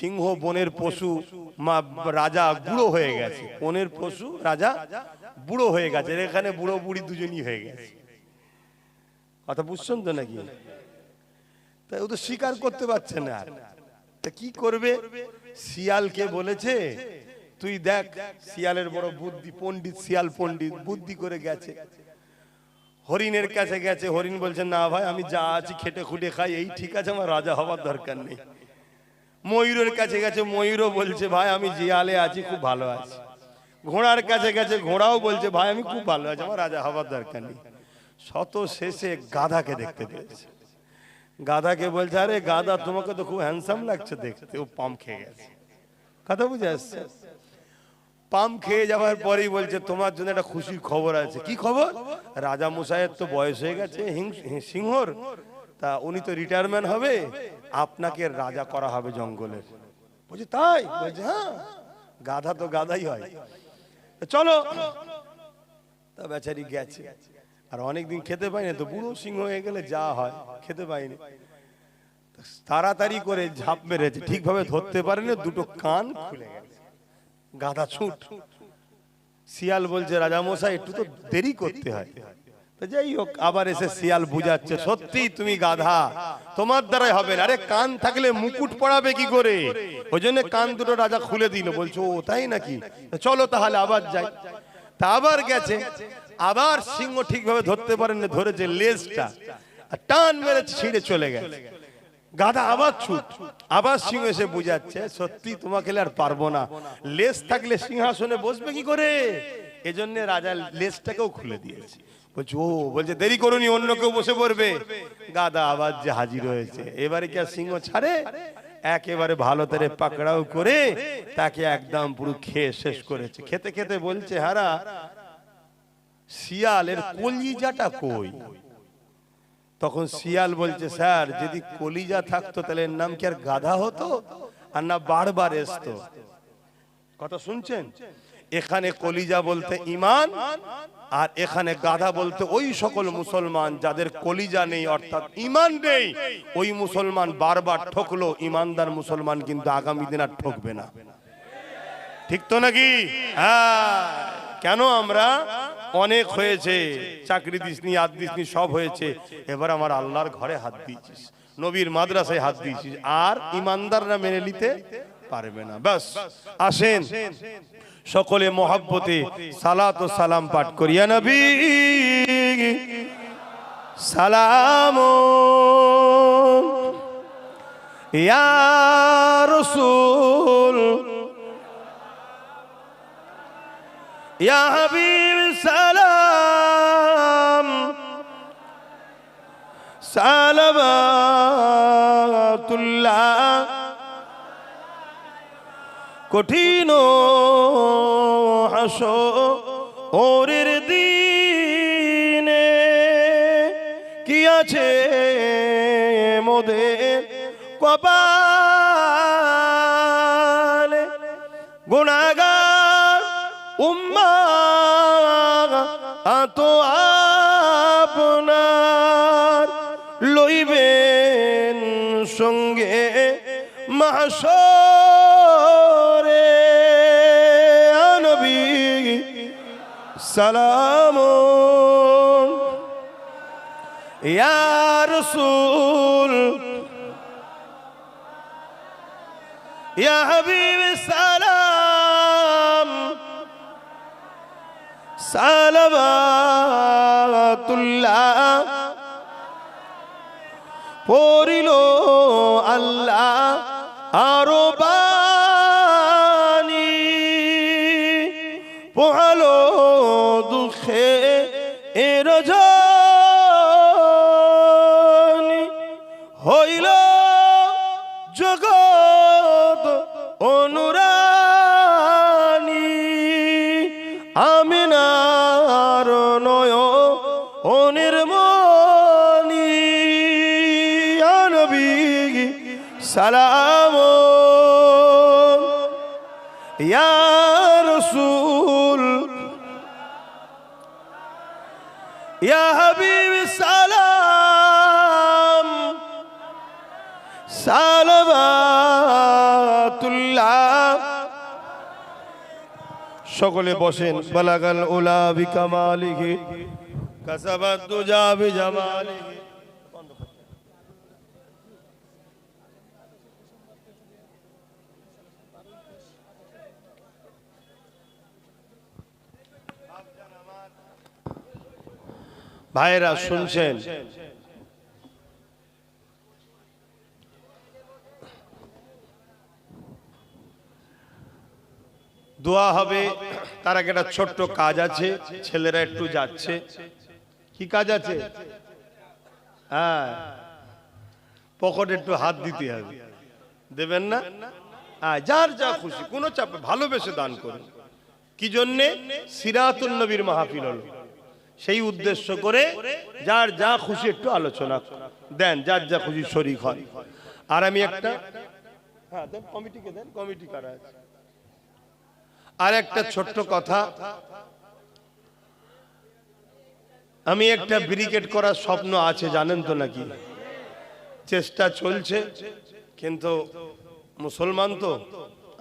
সিংহ বনের পশু, রাজা বুড়ো হয়ে গেছে, বনের পশু রাজা বুড়ো হয়ে গেছে, এখানে বুড়ো বুড়ি দুজনই হয়ে গেছে। কথা বুঝছেন তো নাকি? তাই ও তো স্বীকার করতে পারছে না, তা কি করবে? শিয়ালকে বলেছে তুই দেখ, শিয়ালের বড় বুদ্ধি, পণ্ডিত শিয়াল, পণ্ডিত বুদ্ধি করে গেছে, হরিণের কাছে গেছে। হরিণ বলছে না ভাই, আমি যা আছি খেটে খুটে খাই, এই ঠিক আছে, আমার রাজা হবার দরকার নেই। ময়ূরের কাছে গেছে, ময়ূরও বলছে ভাই আমি জিয়ালে আছি, খুব ভালো আছি। ঘোড়ার কাছে গেছে, ঘোড়াও বলছে ভাই আমি খুব ভালো আছি, আমার রাজা হবার দরকার নেই। শত শেষে গাধাকে দেখতে পেয়েছে। গাধাকে বলছে আরে গাধা, তোমাকে তো খুব হ্যান্ডসাম লাগছে দেখতে। ও পাম খেয়ে গেছে। কথা বুঝে আসছে? পাম খেয়ে যাওয়ার পরেই বলছে তোমার জন্য একটা খুশির খবর আছে। কি খবর? রাজা মশাইয়ের তো বয়স হয়ে গেছে সিংহর, তা উনি তো রিটায়ারমেন্ট হবে, আপনাকে রাজা করা হবে জঙ্গলের। বলছে তাই? বলছে হ্যাঁ, গাধা তো গাধাই হয়, চলো। তা বেচারি গেছে, আর অনেকদিন খেতে পাইনি, তো বুড়ো সিংহ হয়ে গেলে যা হয়, খেতে পাইনি, তাড়াতাড়ি করে ঝাঁপ মেরেছে, ঠিকভাবে ধরতে পারেনি, দুটো কান খুলে গেছে। গাধা ছুট। শিয়াল বলছে রাজা মশাই একটু তো দেরি করতে হয়। তো যাই হোক, আবার এসে শিয়াল বুঝাচ্ছে সত্যি তুমি গাধা, তোমার দ্বারাই হবে না। আরে কান থাকলে মুকুট পড়াবে কি করে? ওই জন্য কান দুটো রাজা খুলে দিল। বলছো ও তাই নাকি? চলো তাহলে আবার যাই। তা আবার গেছে, আবার সিংহ ঠিকভাবে ধরতে পারেনি, ধরেছে লেজটা, টান মেরে ছিঁড়ে চলে গেছে। গাধা আবার ছুট, আবার সিংহ এসে বুঝাচ্ছে সত্যি তোমাকে আর পারবো না, লেজ থাকলে সিংহাসনে বসবে কি করে? এজন্য রাজা লেজটাকেও খুলে দিয়েছে। বলছে ও, বলছে দেরি করুনি, অন্য কেউ বসে পড়বে। গাধা আবার যে হাজির হয়েছে। এবারে কি আর সিংহ ছাড়ে? একেবারে ভালো করে পাকড়াও করে তাকে একদম পুরো খেয়ে শেষ করেছে। খেতে খেতে বলছে হারা, শিয়ালের কলিজাটা কই? তখন শিয়াল বলছে স্যার, যদি কলিজা থাকতো তাহলে এর নাম কি আর গাধা হতো, আর না বারবার আসতো? কথা শুনছেন? এখানে কলিজা বলতে ঈমান, আর এখানে গাধা বলতে ওই সকল মুসলমান যাদের কলিজা নেই, অর্থাৎ ঈমান নেই। ওই মুসলমান বারবার ঠকলো, ঈমানদার মুসলমান কিন্তু আগামী দিন আর ঠকবে না। ঠিক তো নাকি? হ্যাঁ। কেন আমরা অনেক হয়েছে, চাকরি দিসনি, হাত দিসনি, সব হয়েছে, এবার আমার আল্লাহর ঘরে হাত দিয়েছিস, নবীর মাদ্রাসায় হাত দিয়েছিস, আর ইমানদাররা মেনে নিতে পারবে না। ব্যাস, আসেন সকলে মহব্বতে সালাত ও সালাম পাঠ করিয়া নবী সালাম ইয়া রাসূল ইয়া হাবিব সালাম সালাওয়াতুল্লাহ। কঠিন হাসরের দিনে কি আছে মোদের কপালে, গুনাহগার উম্মাহ তো আপনার লইবেন সঙ্গে মাহশরে। নবী সালাম ইয়া রাসূল ইয়া হাবিব সালাম সালাওয়াতুল্লাহ। পড়িল আল্লাহ আরো বাণী, পোহালো দুঃখে এর রজনী, হইল জগৎ অনুরানী, আমিনার নয়নের মনি। নবী সালাম ইয়া রাসূল ইয়া হাবিব সালাম সালাওয়াত সকলে বসেন। বালাগাল উলা বিকামালিহি কাসাবাত দুজা বিজামালিহি। ভাইরা শুনছেন, দোয়া হবে। তার আগে একটা ছোট্ট কাজ আছে, ছেলেরা একটু যাচ্ছে। কি কাজ আছে? হ্যাঁ, পকেটে একটু হাত দিতে হবে। দেবেন না? যার যা খুশি, কোনো চাপে, ভালোবেসে দান করুন। কি জন্যে? সিরাতুন নবীর মাহফিল হলো, সেই উদ্দেশ্য করে যার যা খুশি একটু আলোচনা দেন, যার যা খুশি শরীক হন। আর আমি একটা, হ্যাঁ দেন, কমিটিকে দেন, কমিটি কারা আছে। আর একটা ছোট্ট কথা, আমি একটা ব্রিগেড করার স্বপ্ন আছে, জানেন তো নাকি? চেষ্টা চলছে, কিন্তু মুসলমান তো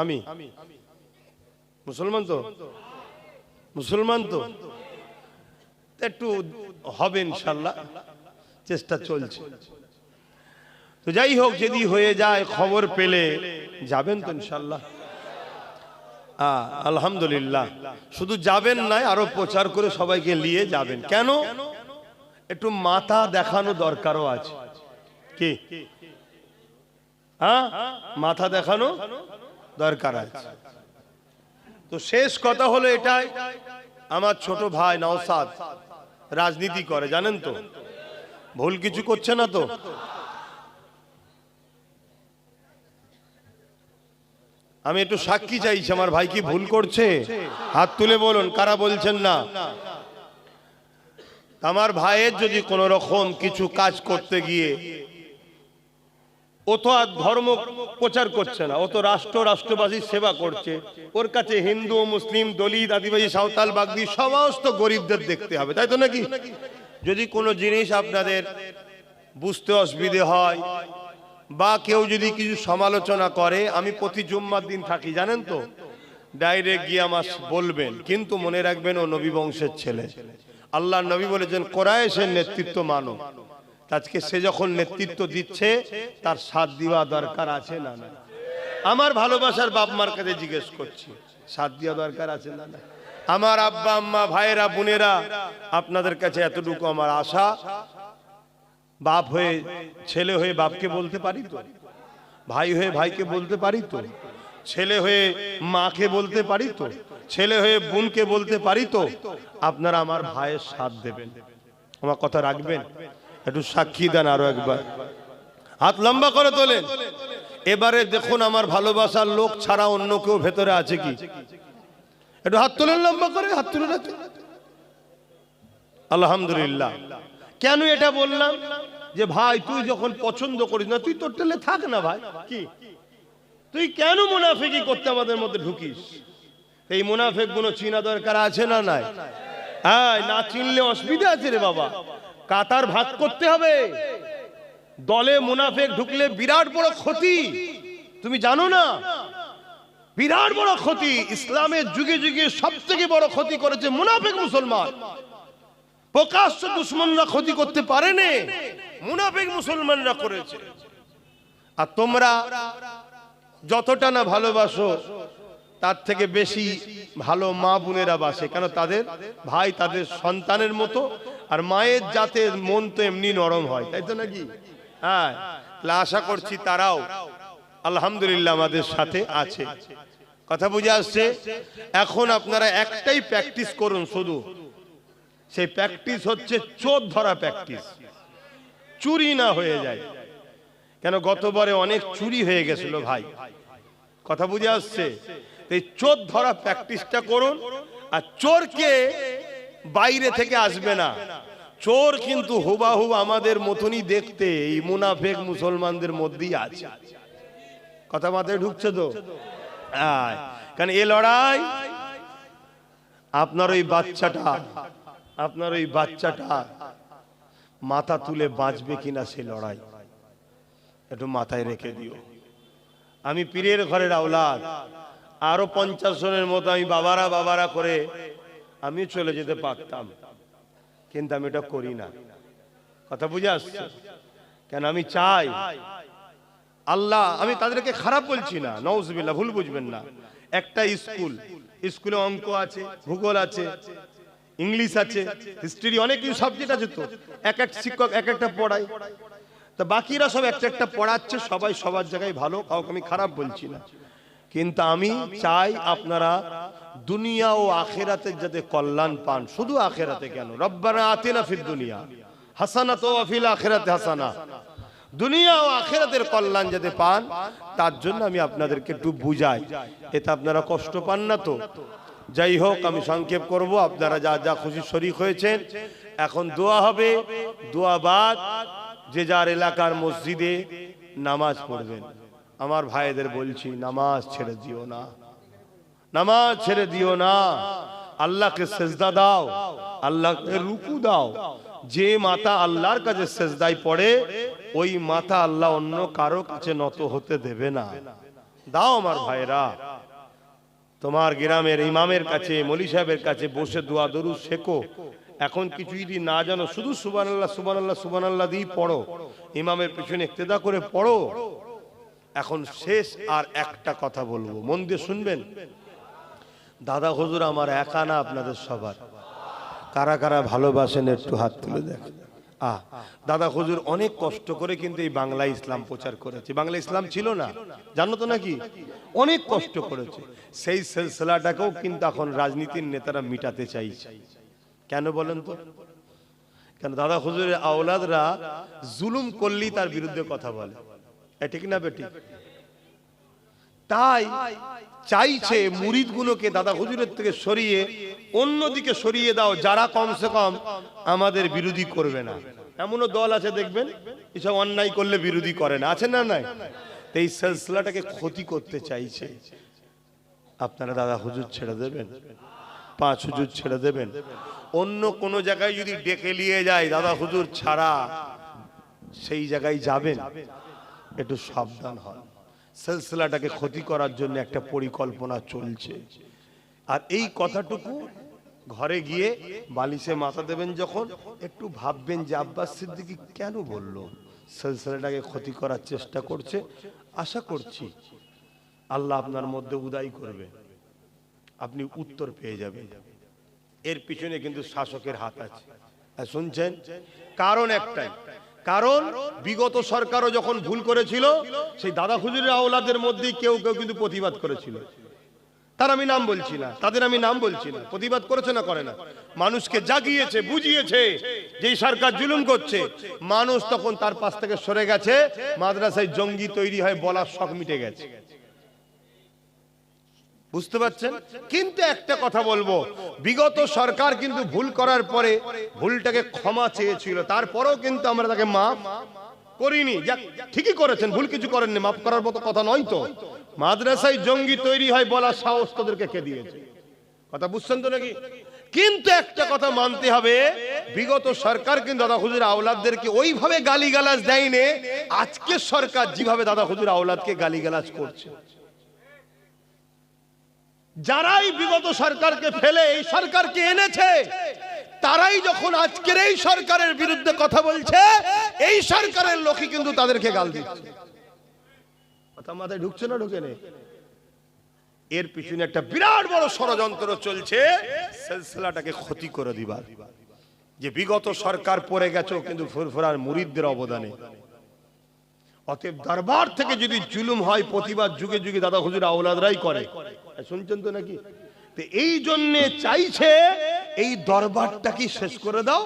আমি, মুসলমান তো একটু হবে ইনশাল্লাহ, চেষ্টা চলছে। তো যাই হোক, যদি হয়ে যায় খবর পেলে যাবেন তো ইনশাল্লাহ? আলহামদুলিল্লাহ। শুধু যাবেন নাই, আরো প্রচার করে সবাইকে নিয়ে যাবেন। কেন? একটু মাথা দেখানো দরকারও আছে। কি? মাথা দেখানো দরকার আছে। তো শেষ কথা হলো এটাই, আমার ছোট ভাই নওশাদ রাজনীতি করে, জানেন তো? ভুল কিছু করছে না তো? আমি একটু সাক্ষী চাইছি, আমার ভাই কি ভুল করছে? হাত তুলে বলুন কারা বলছেন না। আমার ভাইয়ের যদি কোন রকম কিছু কাজ করতে গিয়ে, ও তো আর ধর্ম প্রচার করছে না, ও তো রাষ্ট্রবাসীর সেবা করছে। ওর কাছে হিন্দু, মুসলিম, দলিত, আদিবাসী, সাঁওতাল, বাগদি সমস্ত গরিবদের দেখতে হবে, তাই তো নাকি? যদি কোনো জিনিস আপনাদের বুঝতে অসুবিধে হয় বা কেউ যদি কিছু সমালোচনা করে, আমি প্রতি জুম্মার দিন থাকি, জানেন তো? ডাইরেক্ট গিয়ে আমার বলবেন, কিন্তু মনে রাখবেন ও নবী বংশের ছেলে। আল্লাহ নবী বলেছেন কোরাইশের নেতৃত্ব মানো। আজকে সে যখন নেতৃত্ব দিচ্ছে, তার সাথ দেওয়া দরকার আছে না? না। আমার ভালোবাসার বাপ মার কাছে জিজ্ঞেস করছি, সাথ দেওয়া দরকার আছে না? না। আমার আব্বা আম্মা, ভাইয়েরা, বোনেরা, আপনাদের কাছে এতটুকু আমার আশা, বাপ হয়ে ছেলে হয়ে বাপকে বলতে পারি তো, ভাই হয়ে ভাইকে বলতে পারি তো, ছেলে হয়ে মাকে বলতে পারি তো, ছেলে হয়ে বোনকে বলতে পারি তো, আপনারা আমার ভাইয়ের সাথ দেবেন, আমার কথা রাখবেন। একটু সাক্ষী দেন আরো একবার, হাত লম্বা করে তোলেন। এবারে দেখুন আমার ভালোবাসার লোক ছাড়া অন্য কেউ ভেতরে আছে কি? একটু হাত তোলেন লম্বা করে, হাত তুলে রাখেন। আলহামদুলিল্লাহ। কেন এটা বললাম? যে ভাই তুই যখন পছন্দ করিস না, তুই তোর টেলে থাক না ভাই। কি তুই কেন মুনাফিকি করতে আমাদের মধ্যে ঢুকিস? এই মুনাফিক গুলো চিনা দরকার আছে না নাই? হ্যাঁ, না চিনলে অসুবিধা আছে রে বাবা। কাতার ভাগ করতে হবে। দলে মুনাফিক ঢুকলে বিরাট বড় ক্ষতি, তুমি জানো না? বিরাট বড় ক্ষতি। ইসলামের যুগে যুগে সব থেকে বড় ক্ষতি করেছে মুনাফিক মুসলমান। প্রকাশ্য দুশমনরা ক্ষতি করতে পারেনি, মুনাফিক মুসলমানরা করেছে। আর তোমরা যতটা না ভালোবাসো, তার থেকে বেশি ভালো মা বোনেরা বাসে। কেন? তাদের ভাই তাদের সন্তানের মতো, আর মায়ের জাতের মন তো এমনি নরম হয়, তাই তো নাকি? হ্যাঁ, আশা করছি তারাও আলহামদুলিল্লাহ আমাদের সাথে আছে। কথা বুঝে আসছে? এখন আপনারা একটাই প্র্যাকটিস করুন শুধু, সেই প্র্যাকটিস হচ্ছে চোর ধরা প্র্যাকটিস, চুরি না হয়ে যায়। কেন? গতবারে অনেক চুরি হয়ে গেছিল ভাই, কথা বুঝে আসছে? এই চোর ধরা প্র্যাকটিসটা করুন। আর চোরকে বাইরে থেকে আসবে না, চোর কিন্তু হুবাহুব আমাদের মতনই দেখতে, এই মুনাফিক মুসলমানদের মধ্যেই আছে। কথা মাথায় ঢুকছে তো? কারণ এই লড়াই আপনার ওই বাচ্চাটা মাথা তুলে বাঁচবে কিনা, সে লড়াই একটু মাথায় রেখে দিও। আমি পীরের ঘরের আওলাদ, আরো 50 জনের মতো আমি বাবারা বাবারা করে আমি চলে যেতে পারতাম, কিন্তু আমি এটা করি না। কথা বুঝে আসছে? কেন আমি চাই আল্লাহ, আমি তাদেরকে খারাপ বলছি না, নাউজুবিল্লাহ, ভুল বুঝবেন না। একটা স্কুলে অঙ্ক আছে, ভূগোল আছে, ইংলিশ আছে, হিস্ট্রি, অনেক কিছু সাবজেক্ট আছে, তো এক এক শিক্ষক এক একটা পড়ায়, তা বাকিরা সব একটা একটা পড়াচ্ছে, সবাই সবার জায়গায় ভালো, কাউকে আমি খারাপ বলছি না। কিন্তু আমি চাই আপনারা দুনিয়া ও আখিরাতে যাতে কল্যাণ পান। শুধু আখিরাতে কেন, রব্বানা আতিনা ফিদ দুনিয়া হাসানাত ওয়া ফিল আখিরাতি হাসানা, দুনিয়া ও আখিরাতের কল্যাণ যাতে পান, তার জন্য আমি আপনাদেরকে একটু বুঝাই। এতে আপনারা কষ্ট পান না তো? যাই হোক, আমি সংক্ষেপ করব। আপনারা যা যা খুশি শরীক হয়েছেন, এখন দোয়া হবে। দোয়া বাদ যে যার এলাকার মসজিদে নামাজ পড়বেন। আমার ভাইদের বলছি, নামাজ ছেড়ে দিও না, নামাজ ছেড়ে দিও না। আল্লাহকে সেজদা দাও, আল্লাহকে রুকু দাও। যে মাথা আল্লাহর কাছে সেজদায় পড়ে, ওই মাথা আল্লাহ অন্য কারো কাছে নত হতে দেবে না। দাও আমার ভাইরা, তোমার গ্রামের ইমামের কাছে, মৌলী সাহেবের কাছে বসে দোয়া দরুদ শেখো। এখন কিছু যদি না জানো, শুধু সুবহানাল্লাহ সুবহানাল্লাহ সুবহানাল্লাহ দিয়ে পড়ো, ইমামের পিছনে ইক্তেদা করে পড়ো। এখন শেষ আর একটা কথা বলবো, মন দিয়ে শুনবেন। দাদা হুজুর আমার একা না, আপনাদের সবার। কারা কারা ভালোবাসেন একটু হাত তুলে দেখেন। দাদা হুজুর অনেক কষ্ট করে কিন্তু এই বাংলা ইসলাম প্রচার করেছে। বাংলা ইসলাম ছিল না, জানো তো নাকি? অনেক কষ্ট করেছে। সেই সিলসিলাটাকেও কিন্তু এখন রাজনীতির নেতারা মিটাতে চাইছে। কেন বলেন তো? কেন দাদা হুজুরের আওলাদরা জুলুম করলেই তার বিরুদ্ধে কথা বলে, ঠিক না বেটি? তাই চাইছে মুরিদগুলোকে দাদা হুজুরের থেকে সরিয়ে অন্যদিকে সরিয়ে দাও, যারা কমসে কম আমাদের বিরোধী করবে না। এমনও দল আছে দেখবেন, এসব অন্যায় করলে বিরোধী করে না, আছে না? নাই? এই সিলসিলাটাকে ক্ষতি করতে চাইছে। আপনারা দাদা হুজুর ছেড়ে দেবেন, পাঁচ হুজুর ছেড়ে দেবেন। অন্য কোন জায়গায় যদি ডেকে নিয়ে যায় দাদা হুজুর ছাড়া, সেই জায়গায় যাবেন, একটু সাবধান হন। সিলসিলাটাকে ক্ষতি করার জন্য একটা পরিকল্পনা চলছে। আর এই কথাটুকু ঘরে গিয়ে বালিশে মাথা দেবেন যখন, একটু ভাববেন যে আব্বাস সিদ্দিকী কেন বলল, সিলসিলাটাকে ক্ষতি করার চেষ্টা করছে। আশা করছি আল্লাহ আপনার মধ্যে উদয় করবে, আপনি উত্তর পেয়ে যাবেন। এর পিছনে কিন্তু শাসকের হাত আছে, শুনছেন? কারণ একটাই, কারণ বিগত সরকারও যখন ভুল করেছিল, সেই দাদা হুজুরের আওলাদের মধ্যে কেউ কেউ কিন্তু প্রতিবাদ করেছিল। তার আমি নাম বলছি না, তাদের আমি নাম বলছি না, প্রতিবাদ করেছে না করে না? মানুষকে জাগিয়েছে, বুঝিয়েছে যে সরকার জুলুম করছে। মানুষ তখন তার পাশ থেকে সরে গেছে, মাদ্রাসায় জঙ্গি তৈরি হয় বলার শখ মিটে গেছে। বুঝতে পারছেন? কিন্তু একটা কথা বলবো, বিগত সরকার কিন্তু ভুল করার পরে ভুলটাকে ক্ষমা চেয়েছিল, তারপরেও কিন্তু আমরা তাকে মাফ করিনি। ঠিকই করেছেন, ভুল কিছু করেননি, মাফ করার মতো কথা নয় তো। মাদ্রাসায় জঙ্গি তৈরি হয় বলার সাহস তাদেরকে কে দিয়েছে? কথা বুঝছেন তো নাকি? কিন্তু একটা কথা মানতে হবে, বিগত সরকার কিন্তু দাদা হুজুর আওলাদদেরকে ওইভাবে গালিগালাজ দেয়নি আজকের সরকার যেভাবে দাদা হুজুর আওলাদকে গালিগালাজ করছে। যারাই বিগত সরকারকে ফেলে এই সরকারকে এনেছে, তারাই যখন আজকের এই সরকারের বিরুদ্ধে কথা বলছে, এই সরকারের লোকই কিন্তু তাদেরকে গাল দিচ্ছে। কথা মাথায় ঢুকছে না? ঢুকে নেই? এর পিছনে একটা বিরাট বড় ষড়যন্ত্র চলছে, সিলসিলাটাকে ক্ষতি করে দিবার। যে বিগত সরকার পড়ে গেছে কিন্তু ফুরফুরার মুরিদদের অবদানে। অতএব দরবার থেকে যদি জুলুম হয়, প্রতিবাদ যুগে যুগে দাদা হুজুর আওলাদরাই করে, শুনছেন তো নাকি? এই জন্য চাইছে এই দরবারটা কি শেষ করে দাও,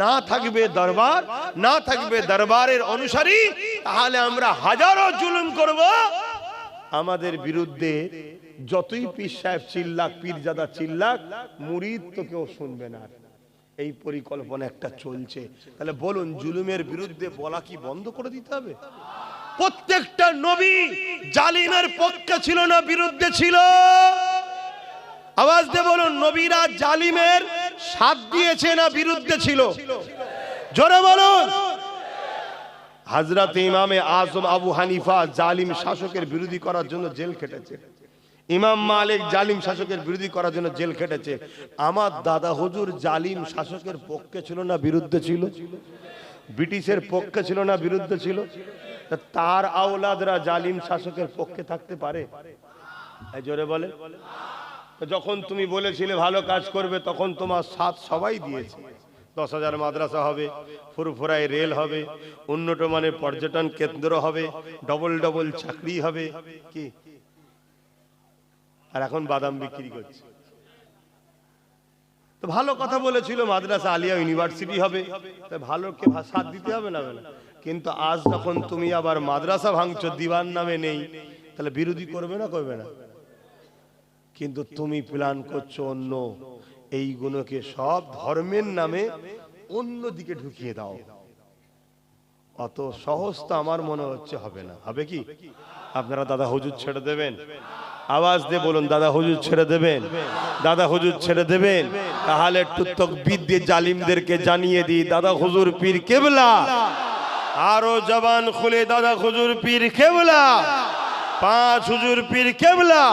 না থাকবে দরবার, না থাকবে দরবারের অনুসারী, তাহলে আমরা হাজারো জুলুম করব। আমাদের বিরুদ্ধে যতই পীর সাহেব চিল্লাক, পীরজাদা চিল্লাক, মুরিদ তো কেউ শুনবে না। এই পরিকল্পনা একটা চলছে। তাহলে বলুন, জুলুমের বিরুদ্ধে বলা কি বন্ধ করে দিতে হবে? প্রত্যেকটা নবী জালিমের পক্ষে ছিল না বিরুদ্ধে ছিল? আওয়াজ দিয়ে বলুন, নবীরা জালিমের সাথ দিয়েছে না বিরুদ্ধে ছিল? জোরে বলুন। হযরত ইমামে আজম আবু হানিফা জালিম শাসকের বিরোধী করার জন্য জেল খেটেছে। ইমাম মালিক জালিম শাসকের বিরোধী করার জন্য জেল খেটেছে। আমার দাদা হুজুর জালিম শাসকের পক্ষে ছিল না বিরুদ্ধে ছিল? ব্রিটিশের পক্ষে ছিল না বিরুদ্ধে ছিল? তার আওলাদরা জালিম শাসকের পক্ষে থাকতে পারে? এই জোরে বলে। যখন তুমি বলেছিলে ভালো কাজ করবে তখন তোমার সাথ সবাই দিয়েছে। 10,000 মাদ্রাসা হবে, ফুরফুরায় রেল হবে, উন্নত মানের পর্যটন কেন্দ্র হবে, ডবল ডবল চাকরি হবে, কি আর এখন বাদাম বিক্রি করছে। তো ভালো কথা বলেছিল, মাদ্রাসা আলিয়া ইউনিভার্সিটি হবে, তো ভালো কে সাথ দিতে হবে না? কিন্তু আজ যখন তুমি আবার মাদ্রাসা ভাঙছো, দিওয়ান নামে নেই, তাহলে বিরোধী করবে না করবে না? কিন্তু তুমি প্ল্যান করছো অন্য, এইগুলোকে সব ধর্মের নামে অন্য দিকে ঢুকিয়ে দাও। অত সহজ তো আমার মনে হচ্ছে হবে না। হবে কি? আপনারা দাদা হুজুর ছেড়ে দেবেন? আওয়াজ দিয়ে বলুন, দাদা হুজুর ছেড়ে দেবেন? দাদা হুজুর ছেড়ে দেবেন? তাহলে একটু তাকবীর দিয়ে জালিমদেরকে জানিয়ে দিই, দাদা হুজুর পীর কেবলা। আরো জবান খুলে দাদা হুজুর পীর কেবলা, 5 হুজুর পীর কেবলা,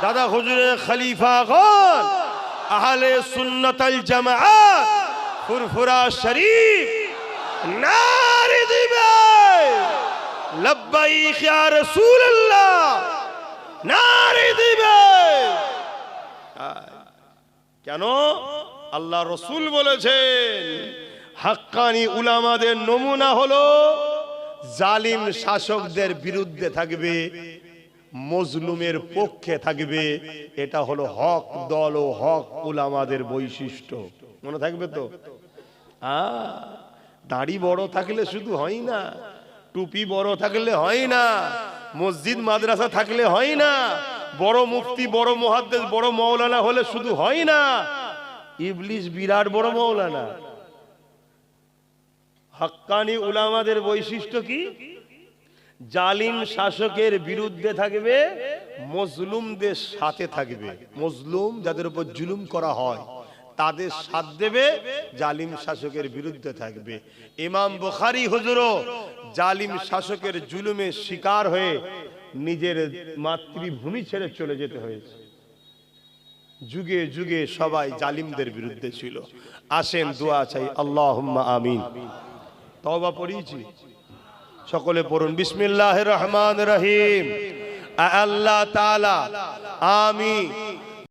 দাদা হুজুরের খলিফাগণ আহলে সুন্নাত আল জামাআত ফুরফুরা শরীফ নারে দিবে লব্বাইক ইয়া রাসূলুল্লাহ, নারে দিবে। কেন? আল্লাহ রসুল বলেছেন হাক্কানি উলামাদের নমুনা হলো জালিম শাসকদের বিরুদ্ধে থাকবে, মজলুমের পক্ষে থাকবে। এটা হলো হক দল ও হক উলামাদের বৈশিষ্ট্য। মনে থাকবে তো? দাড়ি বড় থাকলে শুধু হয় না, টুপি বড় থাকলে হয় না, মসজিদ মাদ্রাসা থাকলে হয় না, বড় মুফতি, বড় মুহাদ্দিস, বড় মাওলানা হলে শুধু হয় না। ইবলিস বিরাট বড় মাওলানা। হাক্কানি উলামাদের বৈশিষ্ট্য কি? জালিম শাসকের বিরুদ্ধে থাকবে, মজলুমদের সাথে থাকবে। মজলুম যাদের উপর জুলুম করা হয় তাদের সাথ দেবে, জালিম শাসকের বিরুদ্ধে থাকবে। ইমাম বুখারী হুজুরও জালিম শাসকের জুলুমের শিকার হয়ে নিজের মাতৃভূমি ছেড়ে চলে যেতে হয়েছে। যুগে যুগে সবাই জালিমদের বিরুদ্ধে ছিল। আসেন দোয়া চাই, আল্লাহুম্মা আমিন। তওবা পড়িয়েছি, সকলে পড়ুন বিসমিল্লাহির রহমানির রহিম। আল্লাহ তাআলা আমি